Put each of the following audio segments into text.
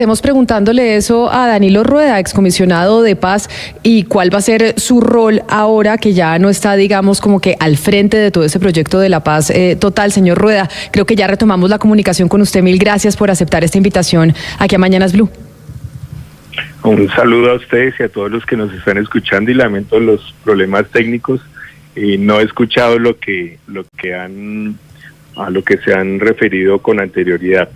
Estamos preguntándole eso a Danilo Rueda, excomisionado de paz, y cuál va a ser su rol ahora que ya no está, digamos, como que al frente de todo ese proyecto de la paz total. Señor Rueda, creo que ya retomamos la comunicación con usted. Mil gracias por aceptar esta invitación aquí a Mañanas Blue. Un saludo a ustedes y a todos los que nos están escuchando, y lamento los problemas técnicos. No he escuchado a lo que se han referido con anterioridad.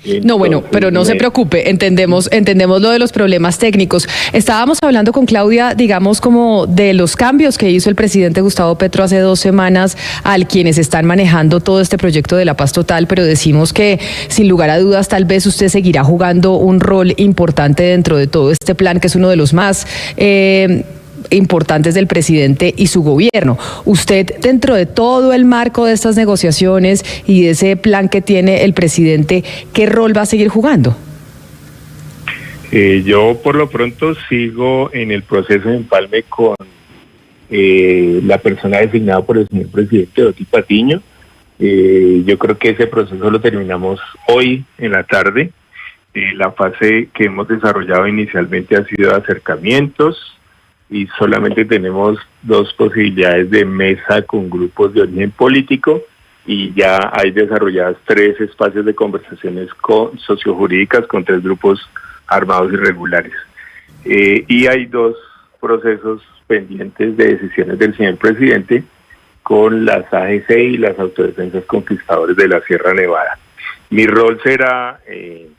Entonces, no, bueno, pero no se preocupe, entendemos lo de los problemas técnicos. Estábamos hablando con Claudia, digamos, como de los cambios que hizo el presidente Gustavo Petro hace 2 semanas al quienes están manejando todo este proyecto de la paz total, pero decimos que sin lugar a dudas tal vez usted seguirá jugando un rol importante dentro de todo este plan, que es uno de los más importantes del presidente y su gobierno. Usted, dentro de todo el marco de estas negociaciones y de ese plan que tiene el presidente, ¿qué rol va a seguir jugando? Yo por lo pronto sigo en el proceso de empalme con la persona designada por el señor presidente, Otti Patiño. Yo creo que ese proceso lo terminamos hoy en la tarde. La fase que hemos desarrollado inicialmente ha sido de acercamientos, y solamente tenemos 2 posibilidades de mesa con grupos de origen político, y ya hay desarrolladas 3 espacios de conversaciones sociojurídicas con 3 grupos armados irregulares. Y hay 2 procesos pendientes de decisiones del señor presidente con las AGC y las autodefensas conquistadores de la Sierra Nevada. Mi rol será,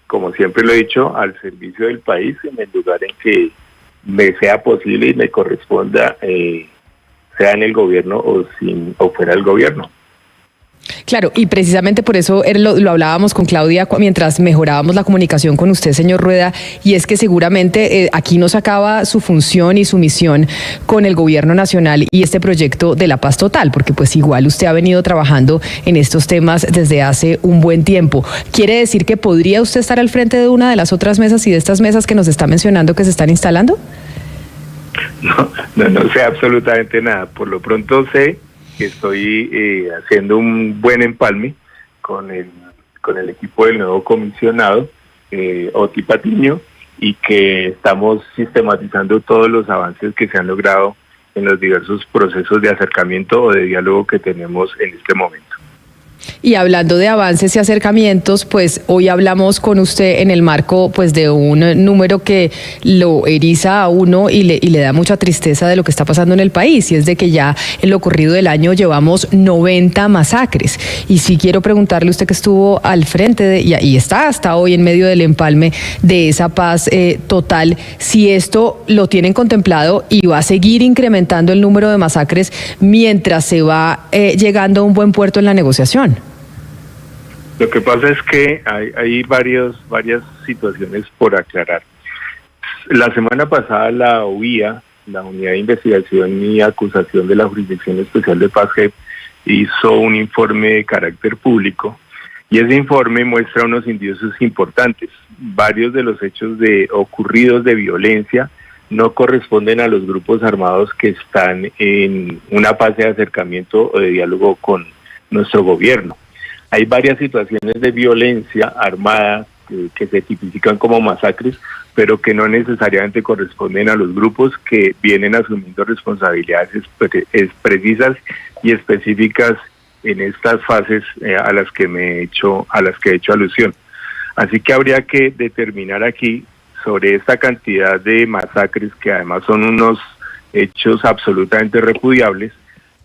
como siempre lo he dicho, al servicio del país en el lugar en que me sea posible y me corresponda, sea en el gobierno o fuera del gobierno. Claro, y precisamente por eso lo hablábamos con Claudia mientras mejorábamos la comunicación con usted, señor Rueda, y es que seguramente aquí no se acaba su función y su misión con el gobierno nacional y este proyecto de la paz total, porque pues igual usted ha venido trabajando en estos temas desde hace un buen tiempo. ¿Quiere decir que podría usted estar al frente de una de las otras mesas y de estas mesas que nos está mencionando que se están instalando? No sé absolutamente nada. Por lo pronto sé que estoy haciendo un buen empalme con el equipo del nuevo comisionado, Otti Patiño, y que estamos sistematizando todos los avances que se han logrado en los diversos procesos de acercamiento o de diálogo que tenemos en este momento. Y hablando de avances y acercamientos, pues hoy hablamos con usted en el marco pues de un número que lo eriza a uno y le da mucha tristeza de lo que está pasando en el país, y es de que ya en lo corrido del año llevamos 90 masacres. Y sí quiero preguntarle, usted que estuvo al frente y está hasta hoy en medio del empalme de esa paz total, si esto lo tienen contemplado y va a seguir incrementando el número de masacres mientras se va llegando a un buen puerto en la negociación. Lo que pasa es que hay varias situaciones por aclarar. La semana pasada la UIA, la Unidad de Investigación y Acusación de la Jurisdicción Especial de Paz, JEP, hizo un informe de carácter público, y ese informe muestra unos indicios importantes. Varios de los hechos ocurridos de violencia no corresponden a los grupos armados que están en una fase de acercamiento o de diálogo con nuestro gobierno. Hay varias situaciones de violencia armada que se tipifican como masacres, pero que no necesariamente corresponden a los grupos que vienen asumiendo responsabilidades precisas y específicas en estas fases a las que he hecho alusión. Así que habría que determinar aquí sobre esta cantidad de masacres, que además son unos hechos absolutamente repudiables,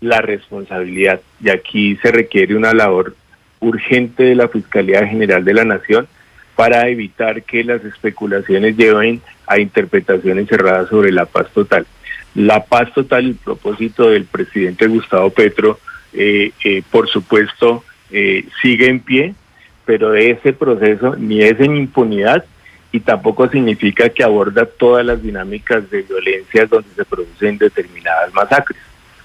la responsabilidad. Y aquí se requiere una labor urgente de la Fiscalía General de la Nación para evitar que las especulaciones lleven a interpretaciones cerradas sobre la paz total. La paz total, el propósito del presidente Gustavo Petro, por supuesto, sigue en pie, pero de ese proceso ni es en impunidad, y tampoco significa que aborda todas las dinámicas de violencia donde se producen determinadas masacres.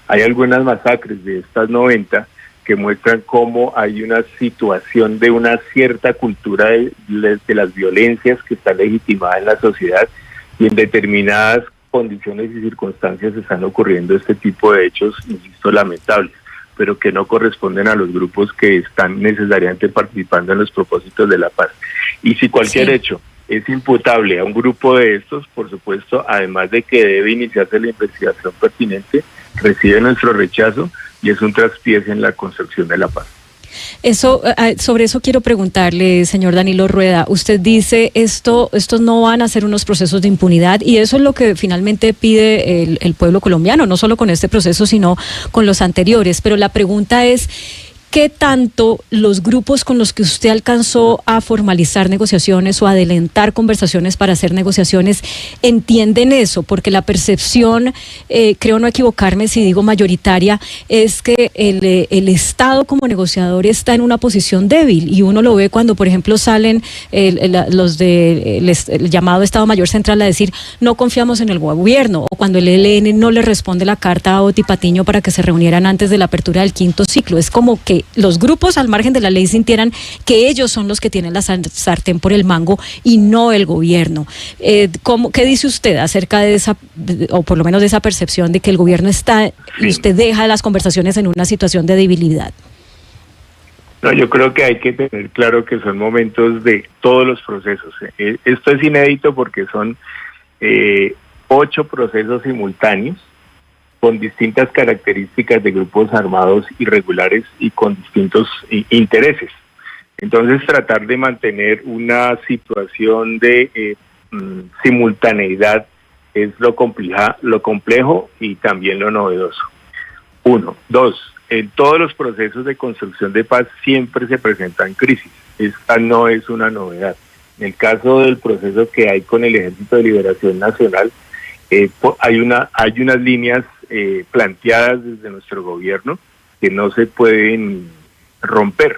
Hay algunas masacres de estas 90 que muestran cómo hay una situación de una cierta cultura de las violencias que está legitimada en la sociedad, y en determinadas condiciones y circunstancias están ocurriendo este tipo de hechos, insisto, lamentables, pero que no corresponden a los grupos que están necesariamente participando en los propósitos de la paz. Y si cualquier hecho es imputable a un grupo de estos, por supuesto, además de que debe iniciarse la investigación pertinente, recibe nuestro rechazo y es un traspiés en la construcción de la paz. Sobre eso quiero preguntarle, señor Danilo Rueda. Usted dice estos no van a ser unos procesos de impunidad, y eso es lo que finalmente pide el pueblo colombiano, no solo con este proceso, sino con los anteriores. Pero la pregunta es, ¿qué tanto los grupos con los que usted alcanzó a formalizar negociaciones o adelantar conversaciones para hacer negociaciones entienden eso? Porque la percepción, creo no equivocarme si digo mayoritaria, es que el Estado como negociador está en una posición débil, y uno lo ve cuando, por ejemplo, salen los del llamado Estado Mayor Central a decir no confiamos en el gobierno, o cuando el ELN no le responde la carta a Oti Patiño para que se reunieran antes de la apertura del 5º ciclo. Es como que los grupos al margen de la ley sintieran que ellos son los que tienen la sartén por el mango y no el gobierno. ¿Qué dice usted acerca de esa, o por lo menos de esa percepción de que el gobierno está, y usted deja las conversaciones en una situación de debilidad? No, yo creo que hay que tener claro que son momentos de todos los procesos. Esto es inédito porque son 8 procesos simultáneos, con distintas características de grupos armados irregulares y con distintos intereses. Entonces, tratar de mantener una situación de simultaneidad es lo complejo y también lo novedoso. 1. 2. En todos los procesos de construcción de paz siempre se presentan crisis. Esta no es una novedad. En el caso del proceso que hay con el Ejército de Liberación Nacional, hay unas líneas planteadas desde nuestro gobierno que no se pueden romper,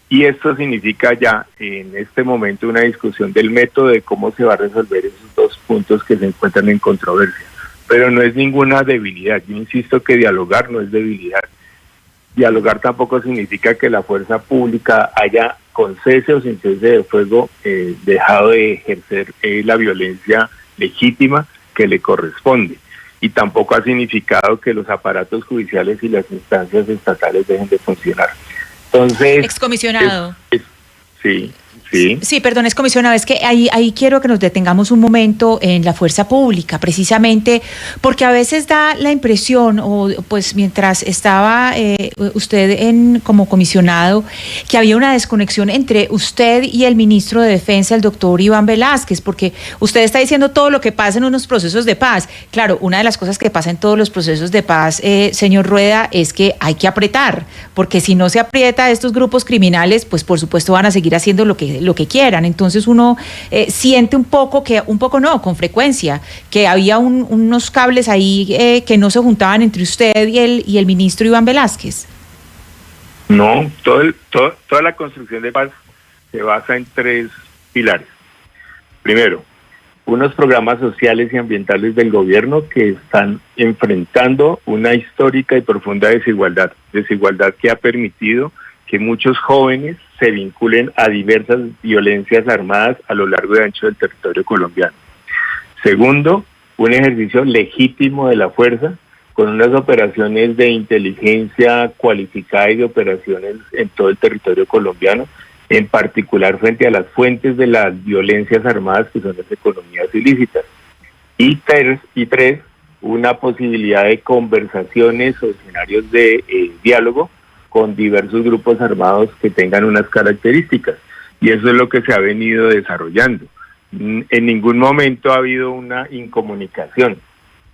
y esto significa ya en este momento una discusión del método de cómo se va a resolver esos 2 puntos que se encuentran en controversia, pero no es ninguna debilidad. Yo insisto que dialogar no es debilidad. Dialogar tampoco significa que la fuerza pública haya, con cese o sin cese de fuego, dejado de ejercer la violencia legítima que le corresponde, y tampoco ha significado que los aparatos judiciales y las instancias estatales dejen de funcionar. Entonces, excomisionado. Sí, perdón, excomisionado, es que ahí quiero que nos detengamos un momento en la fuerza pública, precisamente porque a veces da la impresión, o pues mientras estaba usted como comisionado, que había una desconexión entre usted y el ministro de Defensa, el doctor Iván Velázquez, porque usted está diciendo todo lo que pasa en unos procesos de paz. Claro, una de las cosas que pasa en todos los procesos de paz, señor Rueda, es que hay que apretar, porque si no se aprieta a estos grupos criminales, pues por supuesto van a seguir haciendo lo que quieran. Entonces uno siente con frecuencia, que había unos cables ahí que no se juntaban entre usted y el ministro Iván Velázquez. No, toda la construcción de paz se basa en 3 pilares. Primero, unos programas sociales y ambientales del gobierno que están enfrentando una histórica y profunda desigualdad que ha permitido que muchos jóvenes se vinculen a diversas violencias armadas a lo largo y ancho del territorio colombiano. Segundo, un ejercicio legítimo de la fuerza con unas operaciones de inteligencia cualificada y de operaciones en todo el territorio colombiano, en particular frente a las fuentes de las violencias armadas que son las economías ilícitas. Y tres, una posibilidad de conversaciones o escenarios de diálogo con diversos grupos armados que tengan unas características, y eso es lo que se ha venido desarrollando. En ningún momento ha habido una incomunicación,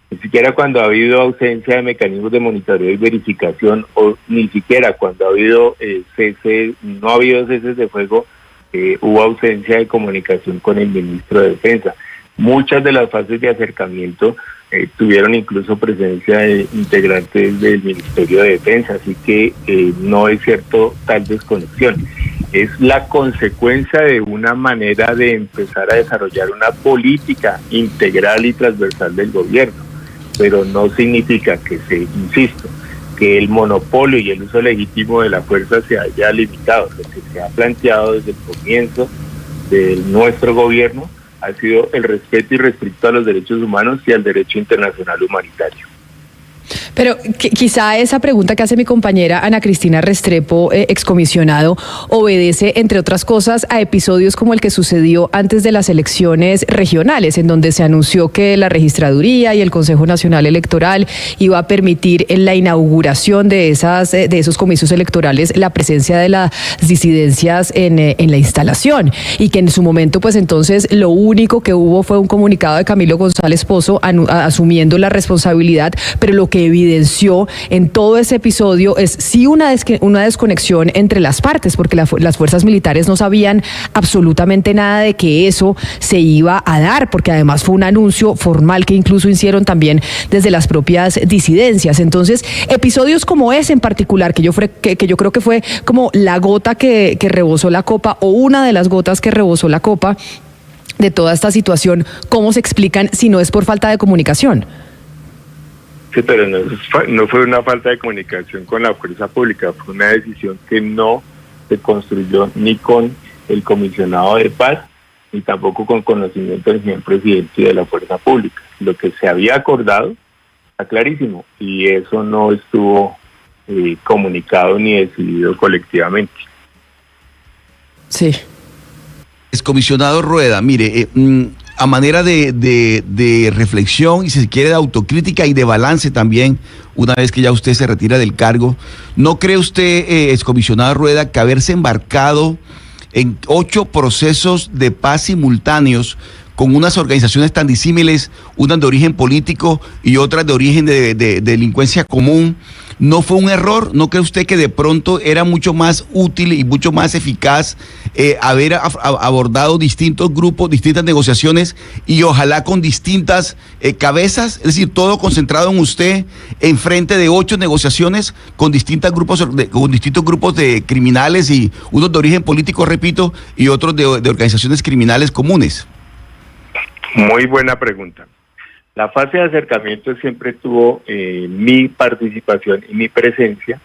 ni siquiera cuando ha habido ausencia de mecanismos de monitoreo y verificación, o ni siquiera cuando ha habido no ha habido ceses de fuego, hubo ausencia de comunicación con el ministro de Defensa. Muchas de las fases de acercamiento tuvieron incluso presencia de integrantes del Ministerio de Defensa, así que no es cierto tal desconexión. Es la consecuencia de una manera de empezar a desarrollar una política integral y transversal del gobierno, pero no significa que que el monopolio y el uso legítimo de la fuerza se haya limitado. Lo que se ha planteado desde el comienzo de nuestro gobierno ha sido el respeto irrestricto a los derechos humanos y al derecho internacional humanitario. Pero quizá esa pregunta que hace mi compañera Ana Cristina Restrepo, excomisionado, obedece, entre otras cosas, a episodios como el que sucedió antes de las elecciones regionales, en donde se anunció que la Registraduría y el Consejo Nacional Electoral iba a permitir en la inauguración de esos comicios electorales la presencia de las disidencias en la instalación, y que en su momento, pues entonces, lo único que hubo fue un comunicado de Camilo González Pozo asumiendo la responsabilidad, pero lo que evidenció en todo ese episodio es sí una desconexión entre las partes, porque las fuerzas militares no sabían absolutamente nada de que eso se iba a dar, porque además fue un anuncio formal que incluso hicieron también desde las propias disidencias. Entonces, episodios como ese en particular, que yo creo que fue como la gota que rebosó la copa, o una de las gotas que rebosó la copa de toda esta situación, ¿cómo se explican si no es por falta de comunicación? Sí, pero no fue una falta de comunicación con la fuerza pública, fue una decisión que no se construyó ni con el comisionado de paz, ni tampoco con conocimiento del señor presidente y de la fuerza pública. Lo que se había acordado está clarísimo, y eso no estuvo comunicado ni decidido colectivamente. Sí. Excomisionado Rueda, mire, a manera de reflexión y, si se quiere, de autocrítica y de balance también, una vez que ya usted se retira del cargo, ¿no cree usted, excomisionado Rueda, que haberse embarcado en 8 procesos de paz simultáneos con unas organizaciones tan disímiles, unas de origen político y otras de origen de delincuencia común, no fue un error? ¿No cree usted que de pronto era mucho más útil y mucho más eficaz haber abordado distintos grupos, distintas negociaciones, y ojalá con distintas cabezas? Es decir, todo concentrado en usted, en frente de 8 negociaciones con distintos grupos de criminales, y unos de origen político, repito, y otros de organizaciones criminales comunes. Muy buena pregunta. La fase de acercamiento siempre tuvo mi participación y mi presencia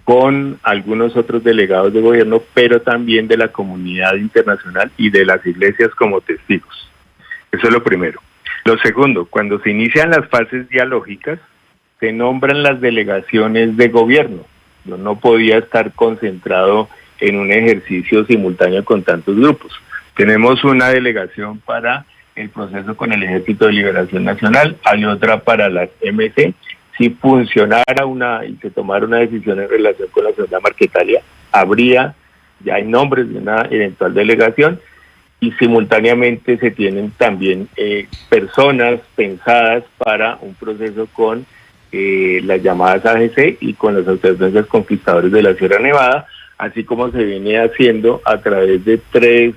con algunos otros delegados de gobierno, pero también de la comunidad internacional y de las iglesias como testigos. Eso es lo primero. Lo segundo, cuando se inician las fases dialógicas, se nombran las delegaciones de gobierno. Yo no podía estar concentrado en un ejercicio simultáneo con tantos grupos. Tenemos una delegación para el proceso con el Ejército de Liberación Nacional, hay otra para las MC. Si funcionara y se tomara una decisión en relación con la Sonda Marquetalia, ya hay nombres de una eventual delegación, y simultáneamente se tienen también personas pensadas para un proceso con las llamadas AGC y con las autodefensas conquistadores de la Sierra Nevada, así como se viene haciendo a través de 3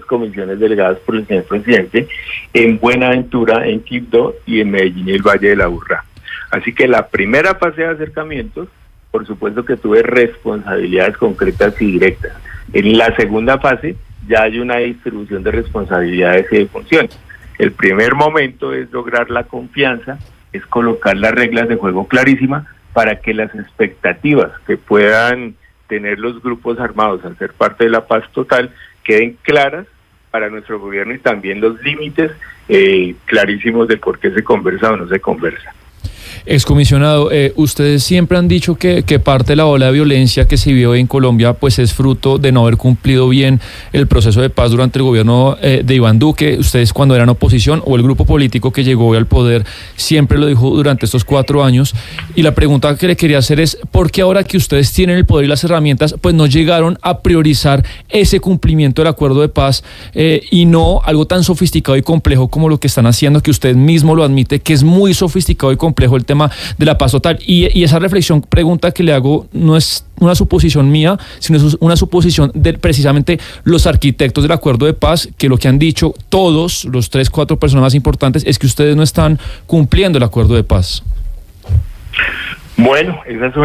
comisiones delegadas por el señor presidente en Buenaventura, en Quibdó y en Medellín y el Valle de la Aburrá. Así que la primera fase de acercamientos, por supuesto que tuve responsabilidades concretas y directas. En la segunda fase ya hay una distribución de responsabilidades y de funciones. El primer momento es lograr la confianza, es colocar las reglas de juego clarísimas para que las expectativas que puedan tener los grupos armados al ser parte de la paz total queden claras para nuestro gobierno, y también los límites clarísimos de por qué se conversa o no se conversa. Excomisionado, ustedes siempre han dicho que parte de la ola de violencia que se vio en Colombia pues es fruto de no haber cumplido bien el proceso de paz durante el gobierno de Iván Duque. Ustedes, cuando eran oposición, o el grupo político que llegó al poder, siempre lo dijo durante estos 4 años. Y la pregunta que le quería hacer es, ¿por qué ahora que ustedes tienen el poder y las herramientas, pues no llegaron a priorizar ese cumplimiento del acuerdo de paz y no algo tan sofisticado y complejo como lo que están haciendo, que usted mismo lo admite, que es muy sofisticado y complejo el tema de la paz total? Y esa pregunta que le hago no es una suposición mía, sino es una suposición de precisamente los arquitectos del acuerdo de paz, que lo que han dicho todos, los 3-4 personas más importantes, es que ustedes no están cumpliendo el acuerdo de paz. Bueno, esa es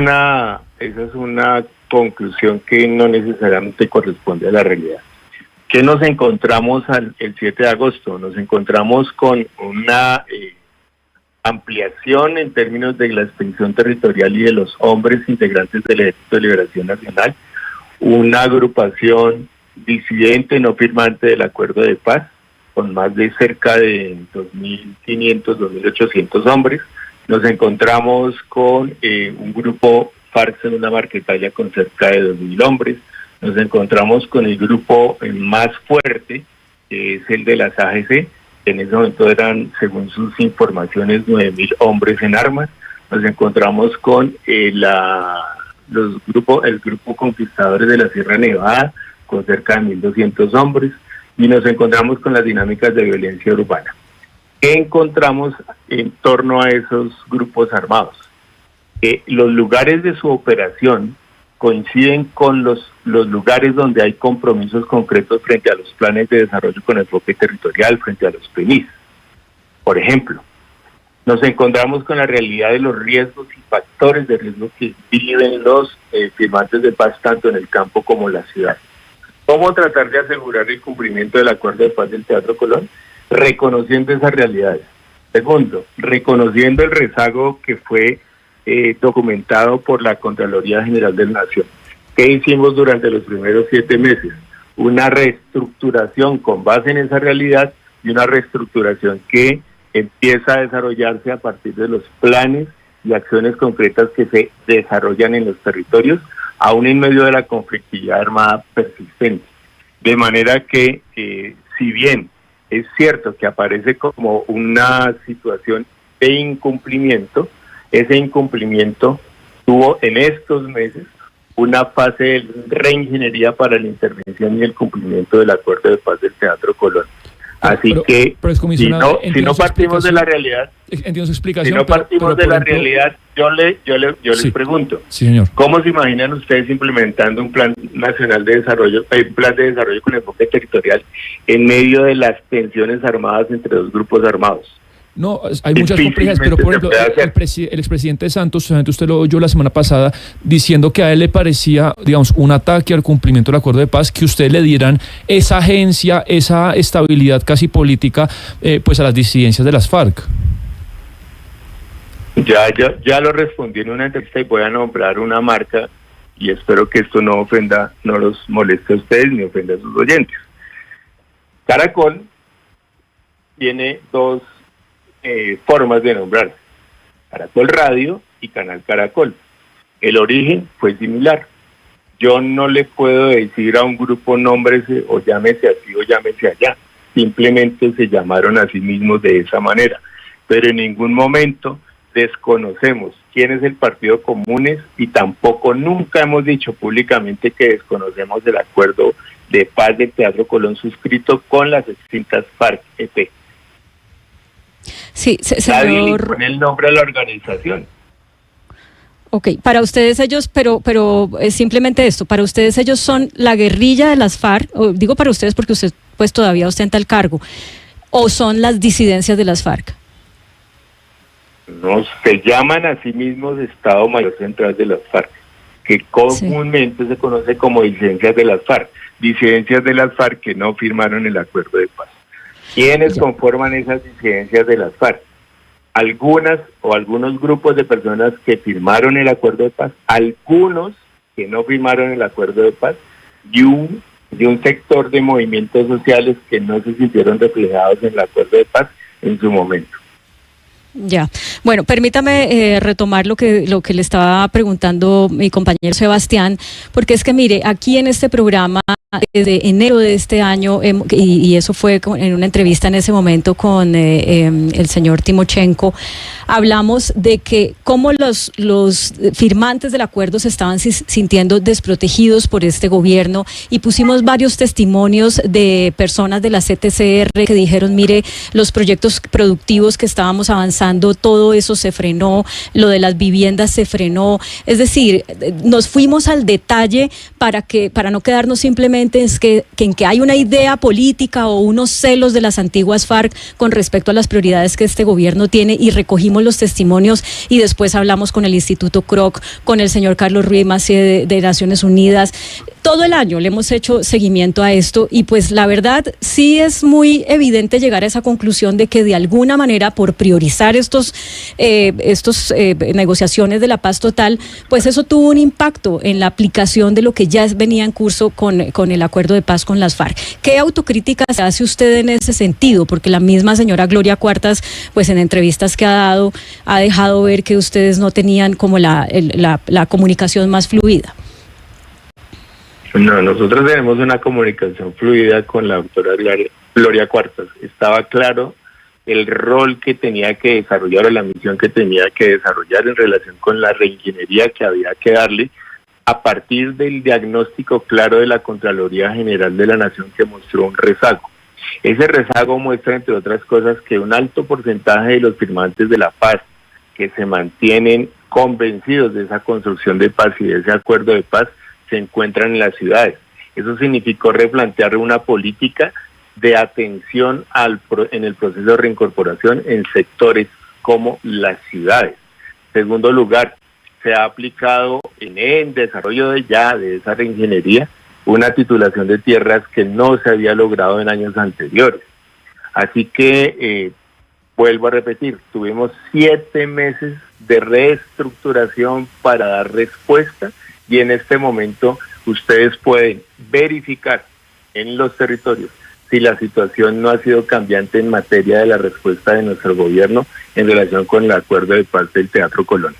una conclusión que no necesariamente corresponde a la realidad. ¿Qué nos encontramos el 7 de agosto? Nos encontramos con una ampliación en términos de la extensión territorial y de los hombres integrantes del Ejército de Liberación Nacional, una agrupación disidente no firmante del acuerdo de paz, con más de cerca de 2.500, 2.800 hombres, Nos encontramos con un grupo FARC en una Marquetalia con cerca de 2.000 hombres. Nos encontramos con el grupo más fuerte, que es el de las AGC. En ese momento eran, según sus informaciones, 9.000 hombres en armas. Nos encontramos con el grupo Conquistadores de la Sierra Nevada, con cerca de 1.200 hombres, y nos encontramos con las dinámicas de violencia urbana. ¿Qué encontramos en torno a esos grupos armados? Que los lugares de su operación coinciden con los lugares donde hay compromisos concretos frente a los planes de desarrollo con enfoque territorial, frente a los PNIS. Por ejemplo, nos encontramos con la realidad de los riesgos y factores de riesgo que viven los firmantes de paz tanto en el campo como en la ciudad. ¿Cómo tratar de asegurar el cumplimiento del acuerdo de paz del Teatro Colón? Reconociendo esas realidades. Segundo, reconociendo el rezago que fue documentado por la Contraloría General de la Nación. ¿Qué hicimos durante los primeros 7 meses? Una reestructuración con base en esa realidad y una reestructuración que empieza a desarrollarse a partir de los planes y acciones concretas que se desarrollan en los territorios, aún en medio de la conflictividad armada persistente. De manera que, si bien es cierto que aparece como una situación de incumplimiento, ese incumplimiento tuvo en estos meses una fase de reingeniería para la intervención y el cumplimiento del acuerdo de paz del Teatro Colón. Así que si no partimos de la realidad, entiendo su explicación, si no partimos de la realidad, yo les pregunto, sí, señor. ¿Cómo se imaginan ustedes implementando un plan nacional de desarrollo, un plan de desarrollo con enfoque territorial en medio de las tensiones armadas entre dos grupos armados? No, hay muchas complejidades, pero por ejemplo, el expresidente Santos, usted lo oyó la semana pasada, diciendo que a él le parecía, digamos, un ataque al cumplimiento del acuerdo de paz, que ustedes le dieran esa agencia, esa estabilidad casi política, pues a las disidencias de las FARC. Ya lo respondí en una entrevista y voy a nombrar una marca y espero que esto no los moleste a ustedes ni ofenda a sus oyentes. Caracol tiene dos formas de nombrarse: Caracol Radio y Canal Caracol. El origen fue similar. Yo no le puedo decir a un grupo nómbrese o llámese así o llámese allá. Simplemente se llamaron a sí mismos de esa manera. Pero en ningún momento desconocemos quién es el Partido Comunes y tampoco nunca hemos dicho públicamente que desconocemos el acuerdo de paz del Teatro Colón suscrito con las extintas FARC-EP. Sí, Nadie le pone el nombre a la organización. Ok, para ustedes ellos, pero simplemente esto, para ustedes ellos son la guerrilla de las FARC, o digo para ustedes porque usted pues todavía ostenta el cargo, o son las disidencias de las FARC. No, se llaman a sí mismos Estado Mayor Central de las FARC, que comúnmente se conoce como disidencias de las FARC, disidencias de las FARC que no firmaron el acuerdo de paz. ¿Quiénes conforman esas disidencias de las FARC? Algunos grupos de personas que firmaron el acuerdo de paz, algunos que no firmaron el acuerdo de paz, y un sector de movimientos sociales que no se sintieron reflejados en el acuerdo de paz en su momento. Ya, bueno, permítame retomar lo que le estaba preguntando mi compañero Sebastián, porque es que mire, aquí en este programa desde enero de este año, y eso fue en una entrevista en ese momento con el señor Timochenko, hablamos de que cómo los firmantes del acuerdo se estaban sintiendo desprotegidos por este gobierno, y pusimos varios testimonios de personas de la CTCR que dijeron, mire, los proyectos productivos que estábamos avanzando, todo eso se frenó, lo de las viviendas se frenó, es decir, nos fuimos al detalle para no quedarnos simplemente en que hay una idea política o unos celos de las antiguas FARC con respecto a las prioridades que este gobierno tiene, y recogimos los testimonios y después hablamos con el Instituto Kroc, con el señor Carlos Ruiz Massieu de Naciones Unidas. todo el año le hemos hecho seguimiento a esto y pues la verdad sí es muy evidente llegar a esa conclusión de que de alguna manera por priorizar estos negociaciones de la paz total, pues eso tuvo un impacto en la aplicación de lo que ya venía en curso con el acuerdo de paz con las FARC. ¿Qué autocrítica se hace usted en ese sentido? Porque la misma señora Gloria Cuartas, pues en entrevistas que ha dado, ha dejado ver que ustedes no tenían como la comunicación más fluida. No, nosotros tenemos una comunicación fluida con la doctora Gloria Cuartas. Estaba claro el rol que tenía que desarrollar o la misión que tenía que desarrollar en relación con la reingeniería que había que darle a partir del diagnóstico claro de la Contraloría General de la Nación que mostró un rezago. Ese rezago muestra, entre otras cosas, que un alto porcentaje de los firmantes de la paz que se mantienen convencidos de esa construcción de paz y de ese acuerdo de paz se encuentran en las ciudades. Eso significó replantear una política de atención en el proceso de reincorporación en sectores como las ciudades. Segundo lugar, se ha aplicado en el desarrollo de esa reingeniería una titulación de tierras que no se había logrado en años anteriores. Así que, vuelvo a repetir, tuvimos 7 meses de reestructuración para dar respuesta y en este momento ustedes pueden verificar en los territorios si la situación no ha sido cambiante en materia de la respuesta de nuestro gobierno en relación con el acuerdo de paz del Teatro Colón.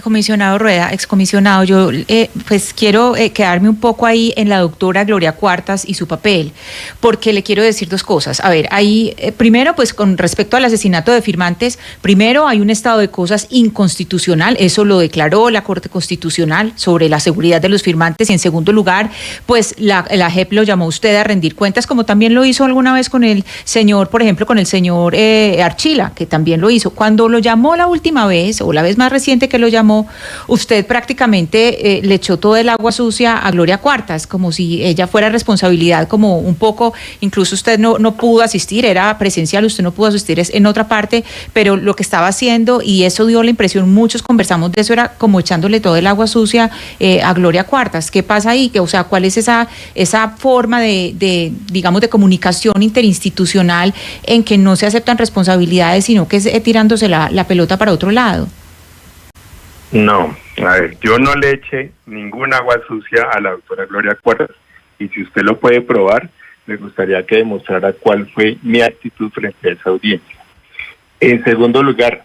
Comisionado Rueda, excomisionado, yo pues quiero quedarme un poco ahí en la doctora Gloria Cuartas y su papel, porque le quiero decir 2 cosas. A ver, ahí primero, pues con respecto al asesinato de firmantes, primero hay un estado de cosas inconstitucional, eso lo declaró la Corte Constitucional sobre la seguridad de los firmantes, y en segundo lugar, pues la JEP lo llamó usted a rendir cuentas, como también lo hizo alguna vez con el señor, por ejemplo, con el señor Archila, que también lo hizo. Cuando lo llamó la última vez, o la vez más reciente que lo llamó, usted prácticamente le echó todo el agua sucia a Gloria Cuartas, como si ella fuera responsabilidad, como un poco, incluso usted no pudo asistir, era presencial, usted no pudo asistir en otra parte, pero lo que estaba haciendo, y eso dio la impresión, muchos conversamos de eso, era como echándole todo el agua sucia a Gloria Cuartas. ¿Qué pasa ahí? O sea, ¿cuál es esa forma de digamos, de comunicación interinstitucional en que no se aceptan responsabilidades, sino que es tirándose la pelota para otro lado? No, a ver, yo no le eché ningún agua sucia a la doctora Gloria Cuartas, y si usted lo puede probar, me gustaría que demostrara cuál fue mi actitud frente a esa audiencia. En segundo lugar,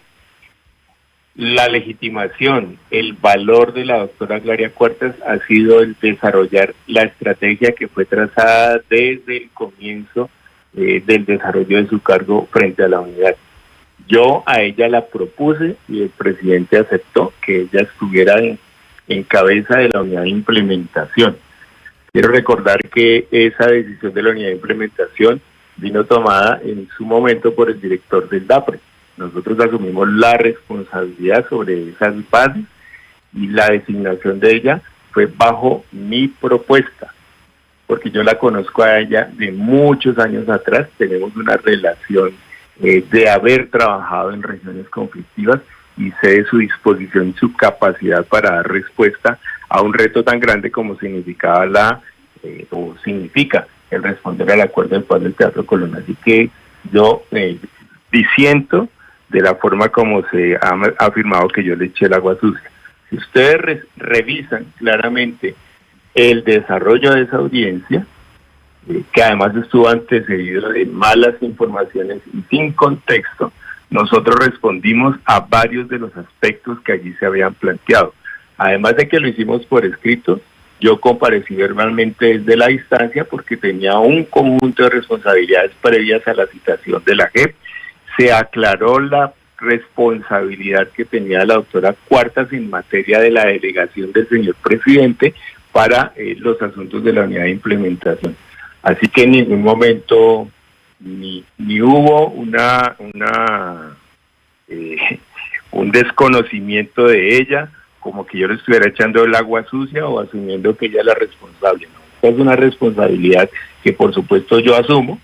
la legitimación, el valor de la doctora Gloria Cuartas ha sido el desarrollar la estrategia que fue trazada desde el comienzo del desarrollo de su cargo frente a la unidad. Yo a ella la propuse y el presidente aceptó que ella estuviera en cabeza de la unidad de implementación. Quiero recordar que esa decisión de la unidad de implementación vino tomada en su momento por el director del DAPRE. Nosotros asumimos la responsabilidad sobre esas bases y la designación de ella fue bajo mi propuesta, porque yo la conozco a ella de muchos años atrás, tenemos una relación de haber trabajado en regiones conflictivas y sé de su disposición y su capacidad para dar respuesta a un reto tan grande como significa el responder al acuerdo de paz del Teatro Colón. Así que yo disiento de la forma como se ha afirmado que yo le eché el agua sucia. Si ustedes revisan claramente el desarrollo de esa audiencia, que además estuvo antecedido de malas informaciones y sin contexto, nosotros respondimos a varios de los aspectos que allí se habían planteado. Además de que lo hicimos por escrito, yo comparecí verbalmente desde la distancia porque tenía un conjunto de responsabilidades previas a la citación de la JEP. Se aclaró la responsabilidad que tenía la doctora Cuartas en materia de la delegación del señor presidente para los asuntos de la unidad de implementación. Así que en ningún momento ni hubo un desconocimiento de ella, como que yo le estuviera echando el agua sucia o asumiendo que ella es la responsable. No, esta es una responsabilidad que por supuesto yo asumo,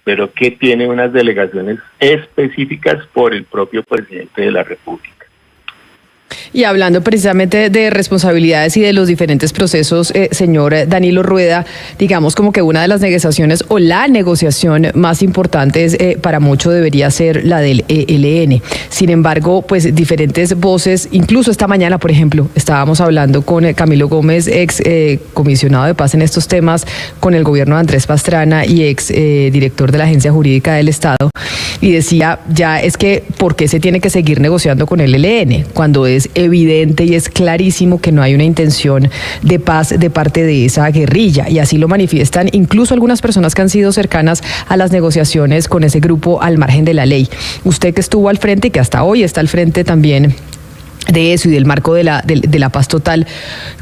pero que tiene unas delegaciones específicas por el propio presidente de la República. Y hablando precisamente de responsabilidades y de los diferentes procesos, señor Danilo Rueda, digamos como que una de las negociaciones o la negociación más importante para mucho debería ser la del ELN. Sin embargo, pues diferentes voces, incluso esta mañana, por ejemplo, estábamos hablando con Camilo Gómez, ex comisionado de paz en estos temas, con el gobierno de Andrés Pastrana y ex director de la Agencia Jurídica del Estado, y decía, ya es que, ¿por qué se tiene que seguir negociando con el ELN? Cuando es evidente y es clarísimo que no hay una intención de paz de parte de esa guerrilla, y así lo manifiestan incluso algunas personas que han sido cercanas a las negociaciones con ese grupo al margen de la ley. Usted que estuvo al frente y que hasta hoy está al frente también de eso y del marco de la paz total,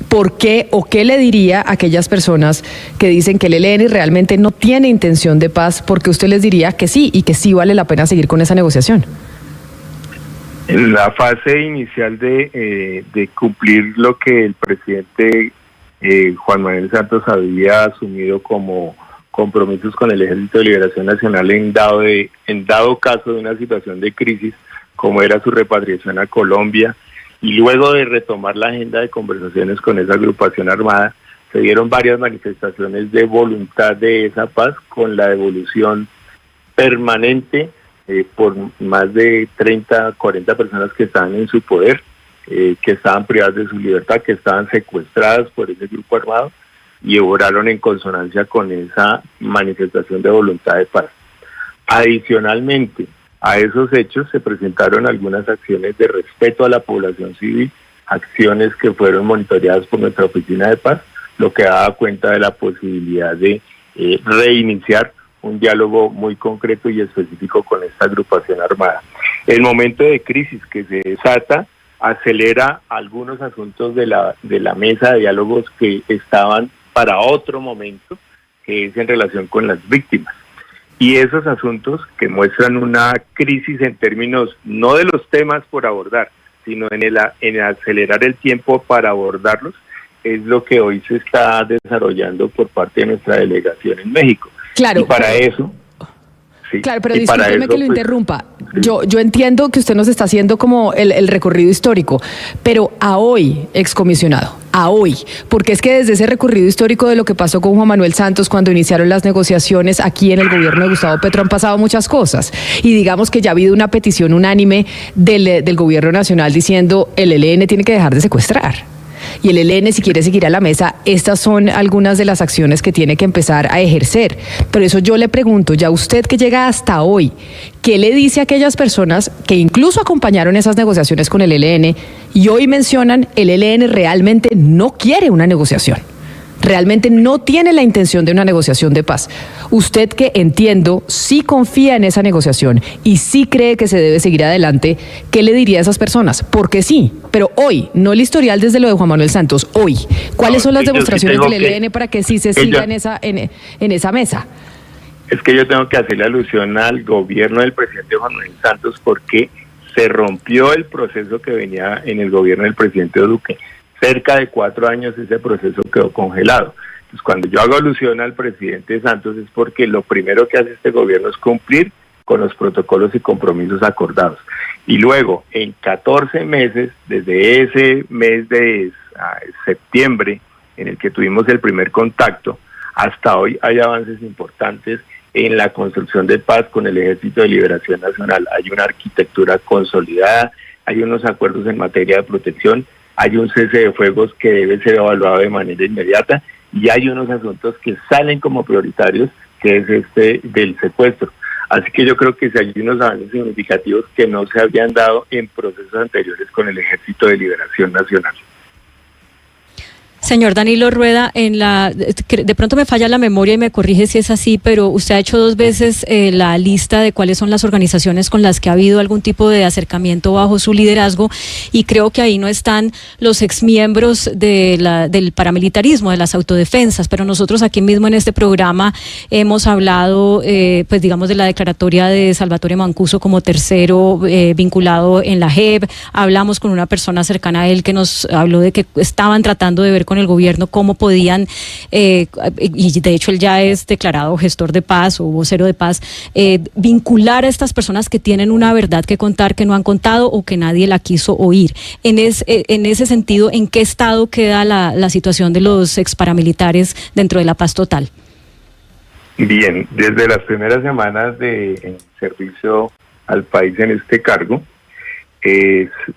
¿por qué o qué le diría a aquellas personas que dicen que el ELN realmente no tiene intención de paz? Porque usted les diría que sí y que sí vale la pena seguir con esa negociación. En la fase inicial de cumplir lo que el presidente Juan Manuel Santos había asumido como compromisos con el Ejército de Liberación Nacional en dado caso de una situación de crisis, como era su repatriación a Colombia, y luego de retomar la agenda de conversaciones con esa agrupación armada, se dieron varias manifestaciones de voluntad de esa paz con la devolución permanente por más de 30, 40 personas que estaban en su poder, que estaban privadas de su libertad, que estaban secuestradas por ese grupo armado, y obraron en consonancia con esa manifestación de voluntad de paz. Adicionalmente a esos hechos se presentaron algunas acciones de respeto a la población civil, acciones que fueron monitoreadas por nuestra oficina de paz, lo que daba cuenta de la posibilidad de reiniciar un diálogo muy concreto y específico con esta agrupación armada. El momento de crisis que se desata acelera algunos asuntos de la mesa de diálogos que estaban para otro momento, que es en relación con las víctimas. Y esos asuntos que muestran una crisis en términos no de los temas por abordar, sino en acelerar el tiempo para abordarlos, es lo que hoy se está desarrollando por parte de nuestra delegación en México. Claro. Y para eso... Sí, claro, pero discúlpeme que lo interrumpa. Sí. Yo entiendo que usted nos está haciendo como el recorrido histórico, pero a hoy, excomisionado, a hoy, porque es que desde ese recorrido histórico de lo que pasó con Juan Manuel Santos cuando iniciaron las negociaciones aquí en el gobierno de Gustavo Petro han pasado muchas cosas, y digamos que ya ha habido una petición unánime del gobierno nacional diciendo el ELN tiene que dejar de secuestrar. Y el ELN, si quiere seguir a la mesa, estas son algunas de las acciones que tiene que empezar a ejercer. Pero eso yo le pregunto, ya usted que llega hasta hoy, ¿qué le dice a aquellas personas que incluso acompañaron esas negociaciones con el ELN y hoy mencionan el ELN realmente no quiere una negociación? Realmente no tiene la intención de una negociación de paz. Usted, que entiendo, sí confía en esa negociación y sí cree que se debe seguir adelante, ¿qué le diría a esas personas? Porque sí, pero hoy, no el historial desde lo de Juan Manuel Santos, hoy, ¿cuáles son las demostraciones del ELN para que sí se siga en esa mesa? Es que yo tengo que hacerle alusión al gobierno del presidente Juan Manuel Santos porque se rompió el proceso que venía en el gobierno del presidente Duque. Cerca de 4 años ese proceso quedó congelado. Entonces, cuando yo hago alusión al presidente Santos es porque lo primero que hace este gobierno es cumplir con los protocolos y compromisos acordados. Y luego, en 14 meses, desde ese mes de septiembre, en el que tuvimos el primer contacto, hasta hoy hay avances importantes en la construcción de paz con el Ejército de Liberación Nacional. Hay una arquitectura consolidada, hay unos acuerdos en materia de protección, hay un cese de fuegos que debe ser evaluado de manera inmediata y hay unos asuntos que salen como prioritarios, que es este del secuestro. Así que yo creo que si hay unos avances significativos que no se habían dado en procesos anteriores con el Ejército de Liberación Nacional. Señor Danilo Rueda, de pronto me falla la memoria y me corrige si es así, pero usted ha hecho 2 veces la lista de cuáles son las organizaciones con las que ha habido algún tipo de acercamiento bajo su liderazgo, y creo que ahí no están los exmiembros del paramilitarismo, de las autodefensas, pero nosotros aquí mismo en este programa hemos hablado, pues digamos, de la declaratoria de Salvatore Mancuso como tercero vinculado en la JEP. Hablamos con una persona cercana a él que nos habló de que estaban tratando de ver con con el gobierno cómo podían, y de hecho él ya es declarado gestor de paz o vocero de paz, vincular a estas personas que tienen una verdad que contar, que no han contado o que nadie la quiso oír. En ese sentido, ¿en qué estado queda la situación de los exparamilitares dentro de la paz total? Bien, desde las primeras semanas de servicio al país en este cargo,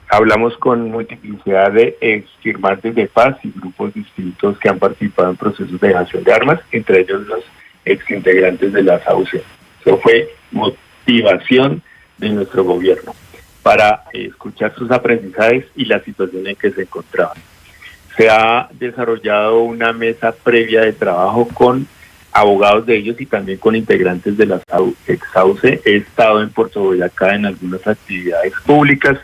hablamos con multiplicidad de exfirmantes de paz y grupos distintos que han participado en procesos de dejación de armas, entre ellos los exintegrantes de la SAUC. Eso fue motivación de nuestro gobierno para escuchar sus aprendizajes y la situación en que se encontraban. Se ha desarrollado una mesa previa de trabajo con abogados de ellos y también con integrantes de la ex-SAUC. He estado en Puerto Boyacá en algunas actividades públicas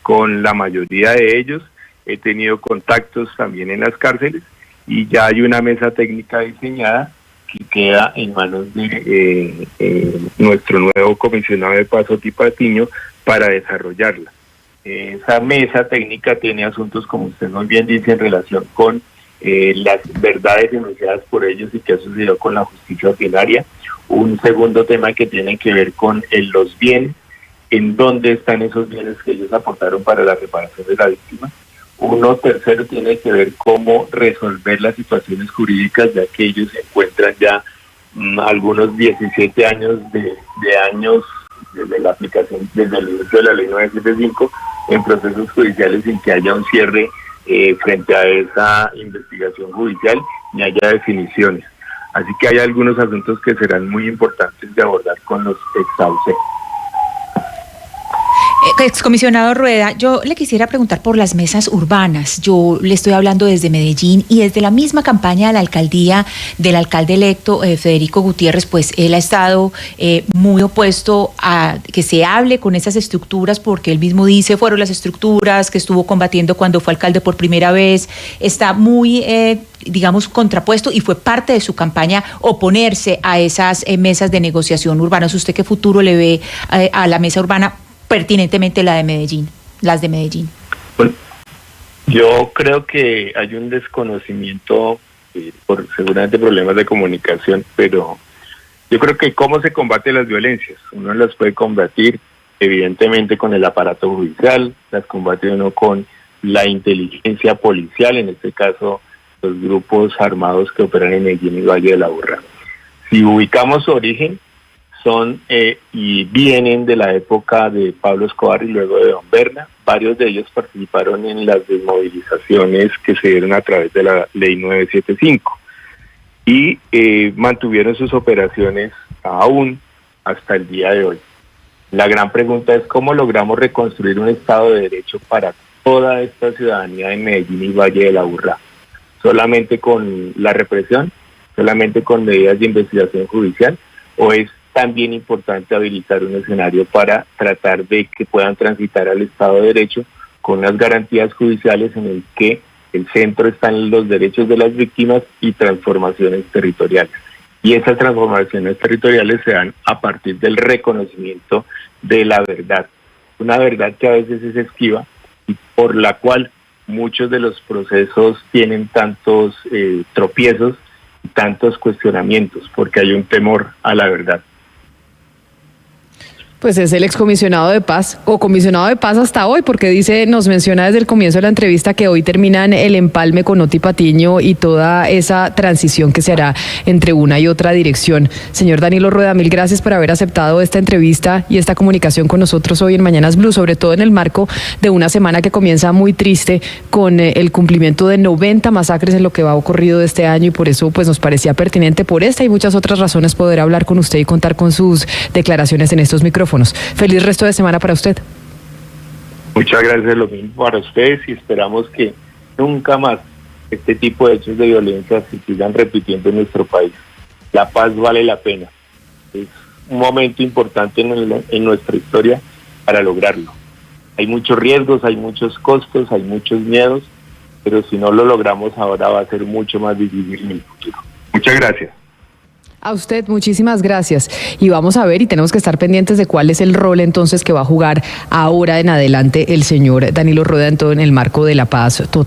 con la mayoría de ellos. He tenido contactos también en las cárceles y ya hay una mesa técnica diseñada que queda en manos de nuestro nuevo comisionado de paz, Oti Patiño, para desarrollarla. Esa mesa técnica tiene asuntos, como usted muy bien dice, en relación con las verdades denunciadas por ellos y que ha sucedido con la justicia ordinaria. Un segundo tema que tiene que ver con los bienes, en dónde están esos bienes que ellos aportaron para la reparación de la víctima. Uno tercero tiene que ver cómo resolver las situaciones jurídicas, ya que ellos se encuentran ya algunos 17 años de años desde la aplicación, desde el inicio de la ley 975, en procesos judiciales sin que haya un cierre frente a esa investigación judicial ni haya definiciones. Así que hay algunos asuntos que serán muy importantes de abordar con los ex-SAUC. Excomisionado Rueda, yo le quisiera preguntar por las mesas urbanas. Yo le estoy hablando desde Medellín y desde la misma campaña de la alcaldía del alcalde electo Federico Gutiérrez, pues él ha estado muy opuesto a que se hable con esas estructuras, porque él mismo dice fueron las estructuras que estuvo combatiendo cuando fue alcalde por primera vez. Está muy digamos, contrapuesto y fue parte de su campaña oponerse a esas mesas de negociación urbanas. ¿Usted qué futuro le ve a la mesa urbana? Pertinentemente las de Medellín. Bueno, yo creo que hay un desconocimiento por seguramente problemas de comunicación, pero yo creo que cómo se combate las violencias. Uno las puede combatir evidentemente con el aparato judicial, las combate uno con la inteligencia policial, en este caso los grupos armados que operan en Medellín y Valle de la Aburrá. Si ubicamos su origen, son y vienen de la época de Pablo Escobar y luego de Don Berna. Varios de ellos participaron en las desmovilizaciones que se dieron a través de la ley 975 y mantuvieron sus operaciones aún hasta el día de hoy. La gran pregunta es cómo logramos reconstruir un Estado de Derecho para toda esta ciudadanía de Medellín y Valle de la Aburrá. ¿Solamente con la represión? ¿Solamente con medidas de investigación judicial? ¿O es también importante habilitar un escenario para tratar de que puedan transitar al Estado de Derecho con unas garantías judiciales en el que el centro están los derechos de las víctimas y transformaciones territoriales? Y esas transformaciones territoriales se dan a partir del reconocimiento de la verdad, una verdad que a veces es esquiva y por la cual muchos de los procesos tienen tantos tropiezos y tantos cuestionamientos, porque hay un temor a la verdad. Pues es el excomisionado de paz, o comisionado de paz hasta hoy, porque dice, nos menciona desde el comienzo de la entrevista que hoy terminan el empalme con Oti Patiño y toda esa transición que se hará entre una y otra dirección. Señor Danilo Rueda, mil gracias por haber aceptado esta entrevista y esta comunicación con nosotros hoy en Mañanas Blue, sobre todo en el marco de una semana que comienza muy triste con el cumplimiento de 90 masacres en lo que va ocurrido de este año, y por eso pues nos parecía pertinente por esta y muchas otras razones poder hablar con usted y contar con sus declaraciones en estos micrófonos. Feliz resto de semana para usted. Muchas gracias, lo mismo para ustedes, y esperamos que nunca más este tipo de hechos de violencia se sigan repitiendo en nuestro país. La paz vale la pena. Es un momento importante en nuestra historia para lograrlo. Hay muchos riesgos, hay muchos costos, hay muchos miedos, pero si no lo logramos ahora va a ser mucho más difícil en el futuro. Muchas gracias. A usted, muchísimas gracias. Y vamos a ver y tenemos que estar pendientes de cuál es el rol entonces que va a jugar ahora en adelante el señor Danilo Rueda en todo en el marco de la paz total.